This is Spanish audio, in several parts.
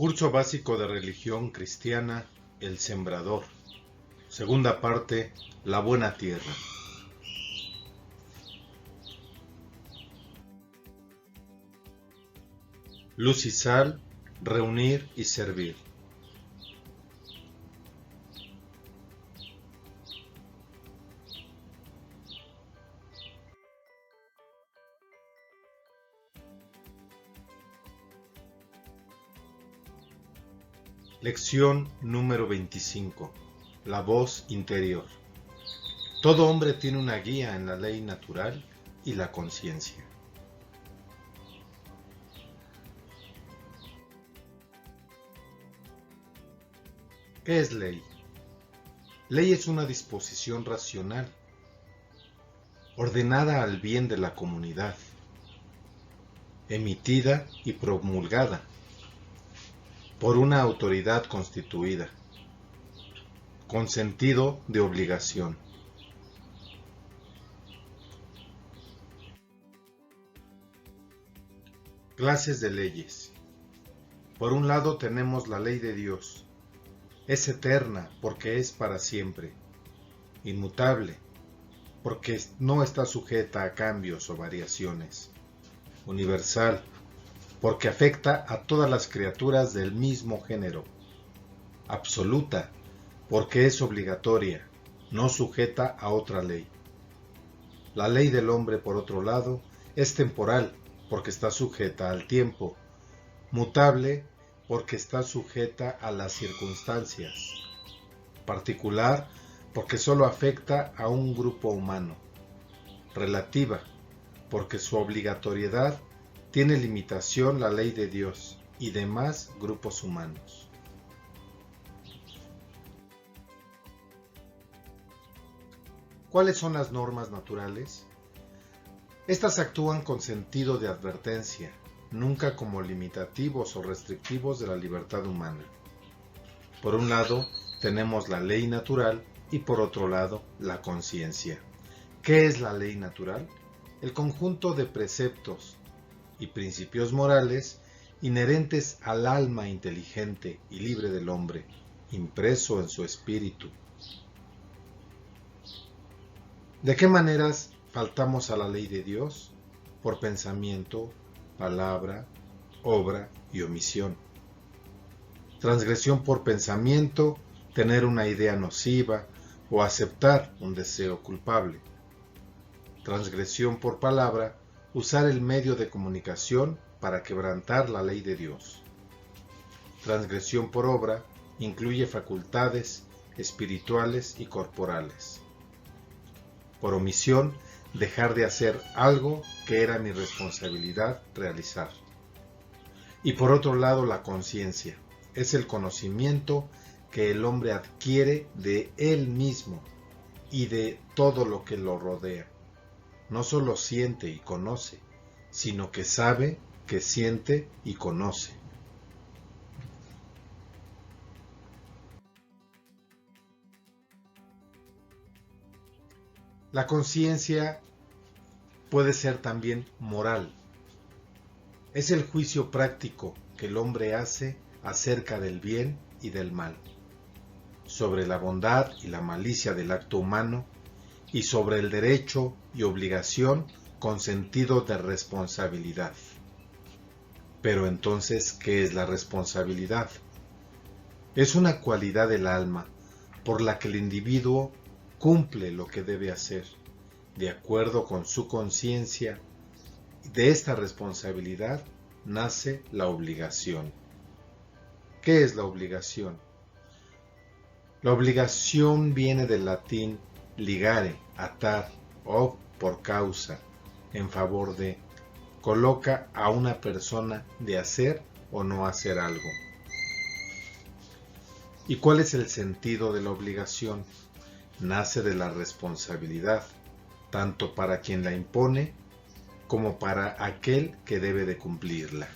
Curso básico de religión cristiana, El Sembrador. Segunda parte, La buena tierra. Luz y sal, reunir y servir. Lección número 25. La voz interior. Todo hombre tiene una guía en la ley natural y la conciencia. ¿Qué es ley? Ley es una disposición racional, ordenada al bien de la comunidad, emitida y promulgada por una autoridad constituida, con sentido de obligación. Clases de leyes. Por un lado tenemos la ley de Dios. Es eterna porque es para siempre, inmutable porque no está sujeta a cambios o variaciones, universal porque afecta a todas las criaturas del mismo género, absoluta porque es obligatoria, no sujeta a otra ley. La ley del hombre, por otro lado, es temporal porque está sujeta al tiempo, mutable porque está sujeta a las circunstancias, particular porque solo afecta a un grupo humano, relativa porque su obligatoriedad tiene limitación la ley de Dios y demás grupos humanos. ¿Cuáles son las normas naturales? Estas actúan con sentido de advertencia, nunca como limitativos o restrictivos de la libertad humana. Por un lado, tenemos la ley natural y por otro lado, la conciencia. ¿Qué es la ley natural? El conjunto de preceptos y principios morales inherentes al alma inteligente y libre del hombre, impreso en su espíritu. ¿De qué maneras faltamos a la ley de Dios? Por pensamiento, palabra, obra y omisión. Transgresión por pensamiento, tener una idea nociva o aceptar un deseo culpable. Transgresión por palabra, usar el medio de comunicación para quebrantar la ley de Dios. Transgresión por obra incluye facultades espirituales y corporales. Por omisión, dejar de hacer algo que era mi responsabilidad realizar. Y por otro lado, la conciencia es el conocimiento que el hombre adquiere de él mismo y de todo lo que lo rodea. No solo siente y conoce, sino que sabe, que siente y conoce. La conciencia puede ser también moral. Es el juicio práctico que el hombre hace acerca del bien y del mal, sobre la bondad y la malicia del acto humano y sobre el derecho y obligación con sentido de responsabilidad. Pero entonces, ¿qué es la responsabilidad? Es una cualidad del alma por la que el individuo cumple lo que debe hacer, de acuerdo con su conciencia. De esta responsabilidad nace la obligación. ¿Qué es la obligación? La obligación viene del latín ligare, atar, o por causa, en favor de, coloca a una persona de hacer o no hacer algo. ¿Y cuál es el sentido de la obligación? Nace de la responsabilidad, tanto para quien la impone como para aquel que debe de cumplirla.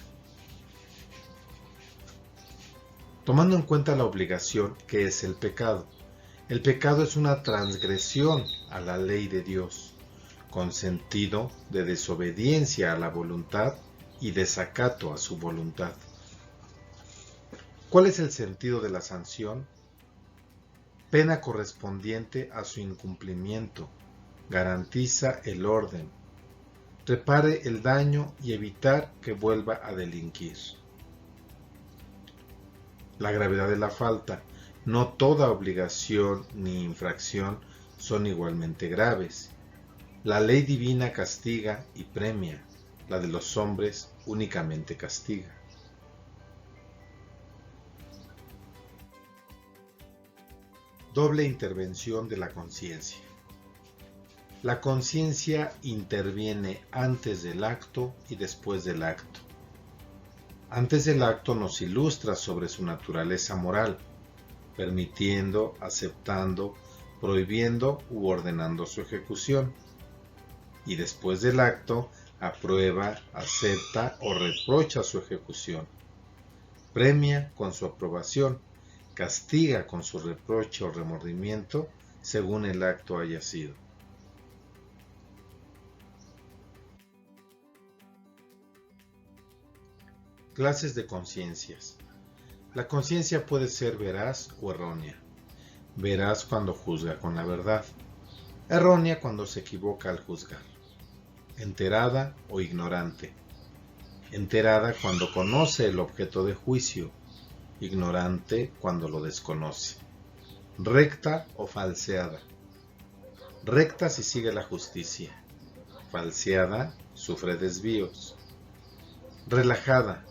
Tomando en cuenta la obligación, ¿qué es el pecado? El pecado es una transgresión a la ley de Dios, con sentido de desobediencia a la voluntad y desacato a su voluntad. ¿Cuál es el sentido de la sanción? Pena correspondiente a su incumplimiento, garantiza el orden, repare el daño y evitar que vuelva a delinquir. La gravedad de la falta. No toda obligación ni infracción son igualmente graves. La ley divina castiga y premia, la de los hombres únicamente castiga. Doble intervención de la conciencia. La conciencia interviene antes del acto y después del acto. Antes del acto nos ilustra sobre su naturaleza moral, permitiendo, aceptando, prohibiendo u ordenando su ejecución. Y después del acto, aprueba, acepta o reprocha su ejecución. Premia con su aprobación, castiga con su reproche o remordimiento, según el acto haya sido. Clases de conciencias. La conciencia puede ser veraz o errónea. Veraz cuando juzga con la verdad. Errónea cuando se equivoca al juzgar. Enterada o ignorante. Enterada cuando conoce el objeto de juicio. Ignorante cuando lo desconoce. Recta o falseada. Recta si sigue la justicia. Falseada, sufre desvíos. Relajada,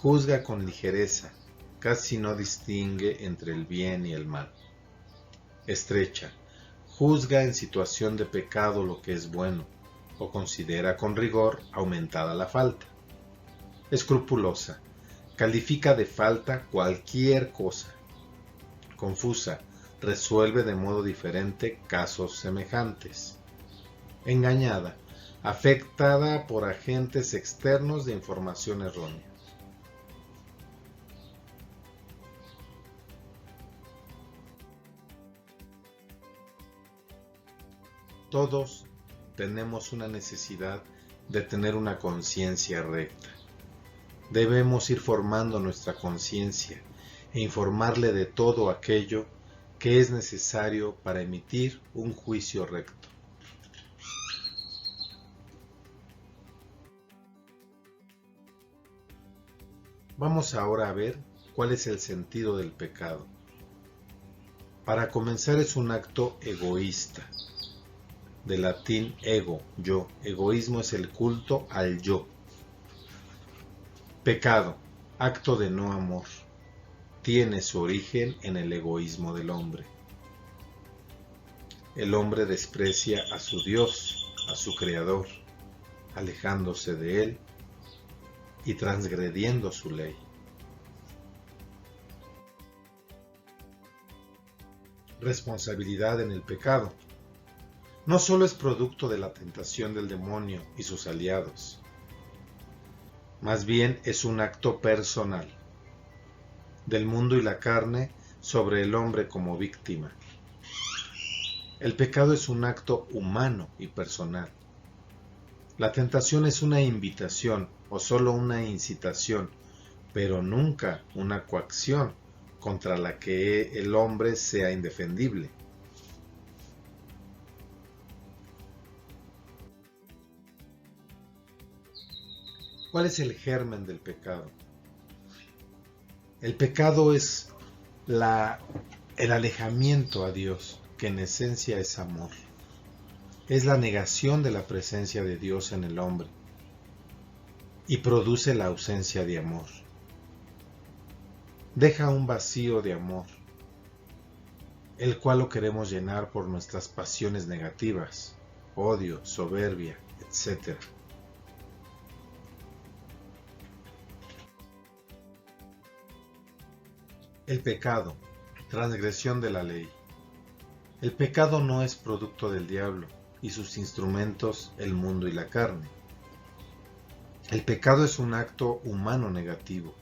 juzga con ligereza, casi no distingue entre el bien y el mal. Estrecha, juzga en situación de pecado lo que es bueno, o considera con rigor aumentada la falta. Escrupulosa, califica de falta cualquier cosa. Confusa, resuelve de modo diferente casos semejantes. Engañada, afectada por agentes externos de información errónea. Todos tenemos una necesidad de tener una conciencia recta. Debemos ir formando nuestra conciencia e informarle de todo aquello que es necesario para emitir un juicio recto. Vamos ahora a ver cuál es el sentido del pecado. Para comenzar, es un acto egoísta. De latín ego, yo. Egoísmo es el culto al yo. Pecado, acto de no amor. Tiene su origen en el egoísmo del hombre. El hombre desprecia a su Dios, a su Creador, alejándose de él y transgrediendo su ley. Responsabilidad en el pecado. No solo es producto de la tentación del demonio y sus aliados, más bien es un acto personal del mundo y la carne sobre el hombre como víctima. El pecado es un acto humano y personal. La tentación es una invitación o solo una incitación, pero nunca una coacción contra la que el hombre sea indefendible. ¿Cuál es el germen del pecado? El pecado es el alejamiento a Dios, que en esencia es amor. Es la negación de la presencia de Dios en el hombre y produce la ausencia de amor. Deja un vacío de amor, el cual lo queremos llenar por nuestras pasiones negativas, odio, soberbia, etc. El pecado, transgresión de la ley. El pecado no es producto del diablo y sus instrumentos el mundo y la carne. El pecado es un acto humano negativo,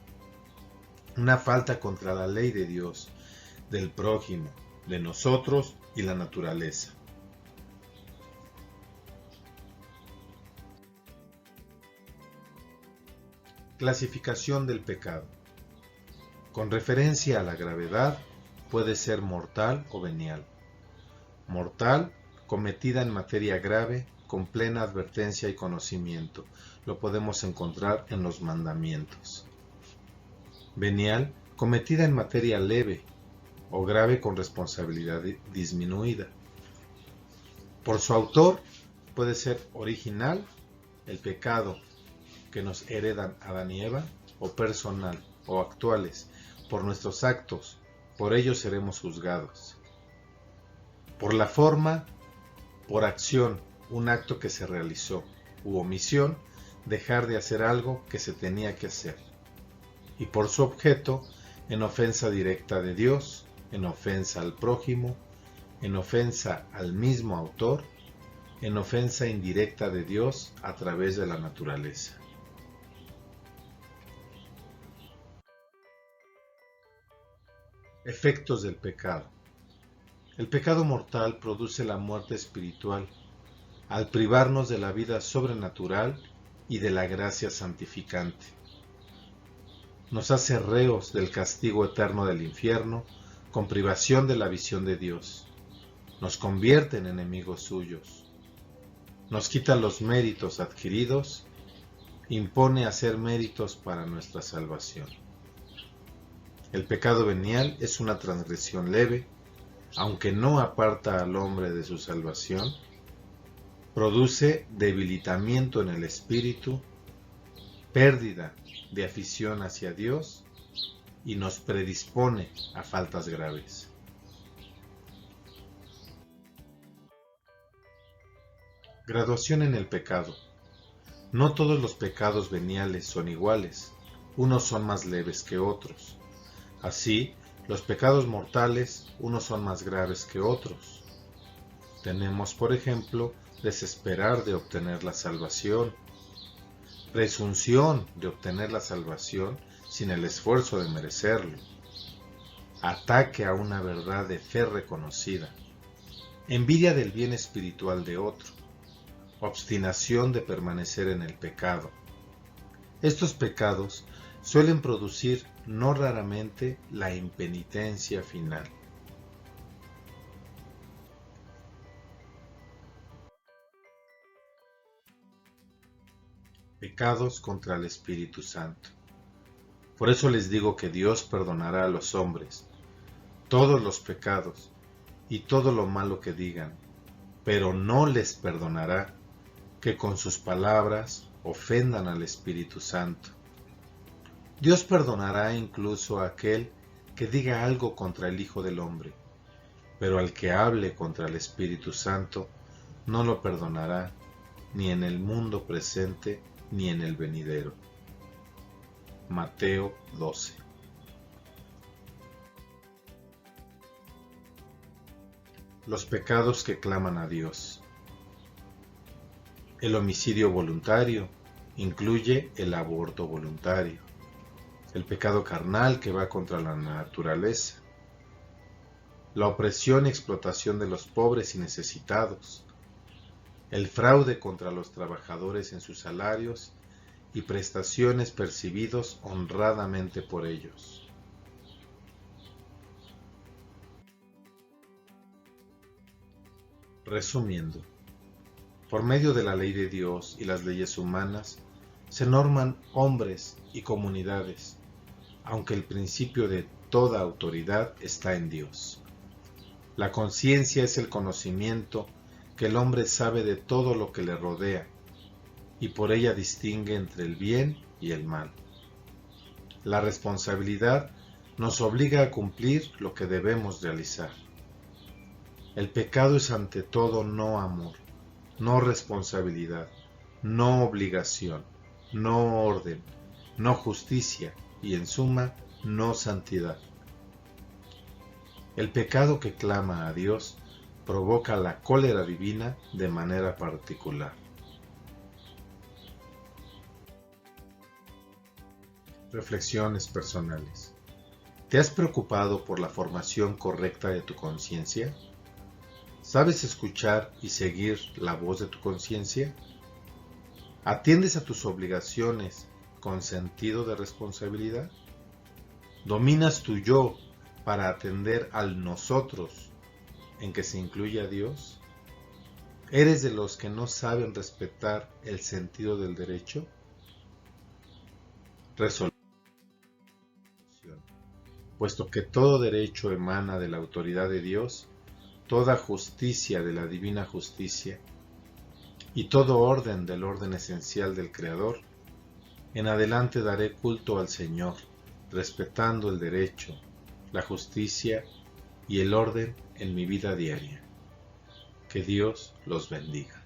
una falta contra la ley de Dios, del prójimo, de nosotros y la naturaleza. Clasificación del pecado. Con referencia a la gravedad, puede ser mortal o venial. Mortal, cometida en materia grave, con plena advertencia y conocimiento. Lo podemos encontrar en los mandamientos. Venial, cometida en materia leve o grave con responsabilidad disminuida. Por su autor, puede ser original, el pecado que nos heredan Adán y Eva, o personal o actuales, por nuestros actos, por ellos seremos juzgados. Por la forma, por acción, un acto que se realizó, u omisión, dejar de hacer algo que se tenía que hacer. Y por su objeto, en ofensa directa de Dios, en ofensa al prójimo, en ofensa al mismo autor, en ofensa indirecta de Dios a través de la naturaleza. Efectos del pecado. El pecado mortal produce la muerte espiritual al privarnos de la vida sobrenatural y de la gracia santificante. Nos hace reos del castigo eterno del infierno con privación de la visión de Dios. Nos convierte en enemigos suyos. Nos quita los méritos adquiridos, impone hacer méritos para nuestra salvación. El pecado venial es una transgresión leve, aunque no aparta al hombre de su salvación, produce debilitamiento en el espíritu, pérdida de afición hacia Dios y nos predispone a faltas graves. Graduación en el pecado. No todos los pecados veniales son iguales, unos son más leves que otros. Así, los pecados mortales, unos son más graves que otros. Tenemos, por ejemplo, desesperar de obtener la salvación, presunción de obtener la salvación sin el esfuerzo de merecerlo, ataque a una verdad de fe reconocida, envidia del bien espiritual de otro, obstinación de permanecer en el pecado. Estos pecados suelen producir no raramente la impenitencia final. Pecados contra el Espíritu Santo. Por eso les digo que Dios perdonará a los hombres todos los pecados y todo lo malo que digan, pero no les perdonará que con sus palabras ofendan al Espíritu Santo. Dios perdonará incluso a aquel que diga algo contra el Hijo del Hombre, pero al que hable contra el Espíritu Santo no lo perdonará ni en el mundo presente ni en el venidero. Mateo 12. Los pecados que claman a Dios. El homicidio voluntario incluye el aborto voluntario. El pecado carnal que va contra la naturaleza, la opresión y explotación de los pobres y necesitados, el fraude contra los trabajadores en sus salarios y prestaciones percibidos honradamente por ellos. Resumiendo, por medio de la ley de Dios y las leyes humanas, se norman hombres y comunidades, aunque el principio de toda autoridad está en Dios. La conciencia es el conocimiento que el hombre sabe de todo lo que le rodea, y por ella distingue entre el bien y el mal. La responsabilidad nos obliga a cumplir lo que debemos realizar. El pecado es ante todo no amor, no responsabilidad, no obligación, no orden, no justicia y en suma, no santidad. El pecado que clama a Dios provoca la cólera divina de manera particular. Reflexiones personales. ¿Te has preocupado por la formación correcta de tu conciencia? ¿Sabes escuchar y seguir la voz de tu conciencia? ¿Atiendes a tus obligaciones con sentido de responsabilidad? ¿Dominas tu yo para atender al nosotros en que se incluye a Dios? ¿Eres de los que no saben respetar el sentido del derecho? Resolución. Puesto que todo derecho emana de la autoridad de Dios, toda justicia de la divina justicia, y todo orden del orden esencial del Creador, en adelante daré culto al Señor, respetando el derecho, la justicia y el orden en mi vida diaria. Que Dios los bendiga.